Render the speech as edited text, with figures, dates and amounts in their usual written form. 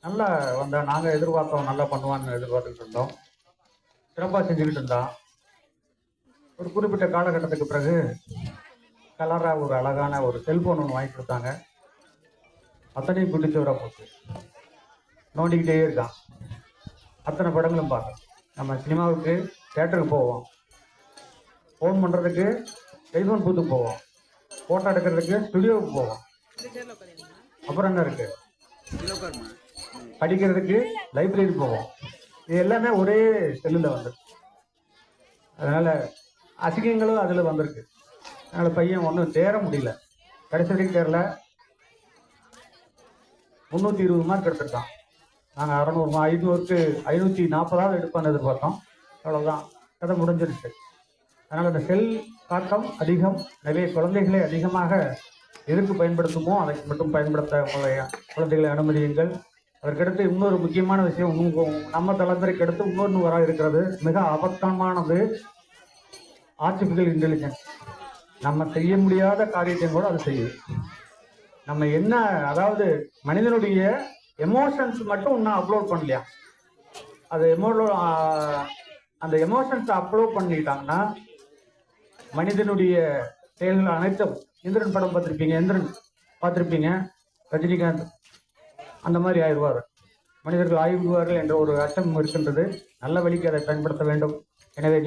நல்லா வந்தா நாங்கள் எதிர்பார்த்தோம், நல்லா பண்ணுவான்னு எதிர்பார்த்துக்கிட்டு இருந்தோம். சிறப்பாக செஞ்சுக்கிட்டு இருந்தான். ஒரு குறிப்பிட்ட காலகட்டத்துக்கு பிறகு கலராக ஒரு அழகான ஒரு செல்போன் ஒன்று வாங்கி கொடுத்தாங்க. அத்தனையும் குட்டிச்சோராக போச்சு. நோண்டிக்கிட்டே இருக்கான். அத்தனை படங்களும் பார்க்க நம்ம சினிமாவுக்கு தேட்டருக்கு போவோம், ஃபோன் பண்ணுறதுக்கு டெலிஃபோன் பூத்துக்கு போவோம், ஃபோட்டோ எடுக்கிறதுக்கு ஸ்டுடியோவுக்கு போவோம். அப்புறம் என்ன இருக்கு, படிக்கிறதுக்கு லைப்ரரி போவோம். இது எல்லாமே ஒரே செல்லில் வந்துருக்கு. அதனால் அசிங்கங்களும் அதில் வந்திருக்கு. அதனால் பையன் ஒன்றும் தேர முடியல. கடைசி வரைக்கும் தேரல. 320 மார்க் எடுத்திருக்கான். நாங்கள் 600 500க்கு 540 எடுப்பான்னு எதிர்பார்த்தோம். அவ்வளோதான், கதை முடிஞ்சிருச்சு. அதனால் அந்த செல் தாக்கம் அதிகம். நிறைய குழந்தைகளை அதிகமாக எதற்கு பயன்படுத்துமோ அதை மட்டும் பயன்படுத்த குழந்தைகளை அனுமதியுங்கள். அதற்கடுத்து இன்னொரு முக்கியமான விஷயம், நம்ம தலைமுறைக்கு அடுத்து இன்னொன்று வர இருக்கிறது, மிக ஆபத்தானது, ஆர்டிஃபிஷியல் இன்டெலிஜென்ஸ். நம்ம செய்ய முடியாத காரியத்தையும் கூட அது செய்யுது. நம்ம என்ன, அதாவது மனிதனுடைய எமோஷன்ஸ் மட்டும் இன்னும் அப்லோட் பண்ணலையா, அது அந்த எமோஷன்ஸ் அப்லோட் பண்ணிட்டாங்கன்னா மனிதனுடைய செயல்கள் அனைத்தும், இந்திரன் படம் பார்த்திருப்பீங்க, ரஜினிகாந்த் அந்த மாதிரி ஆயிடுவார். மனிதர்கள் ஆய்வுவார்கள் என்ற ஒரு அச்சம் இருக்கின்றது. நல்ல வழிக்கு அதை பயன்படுத்த வேண்டும். எனவே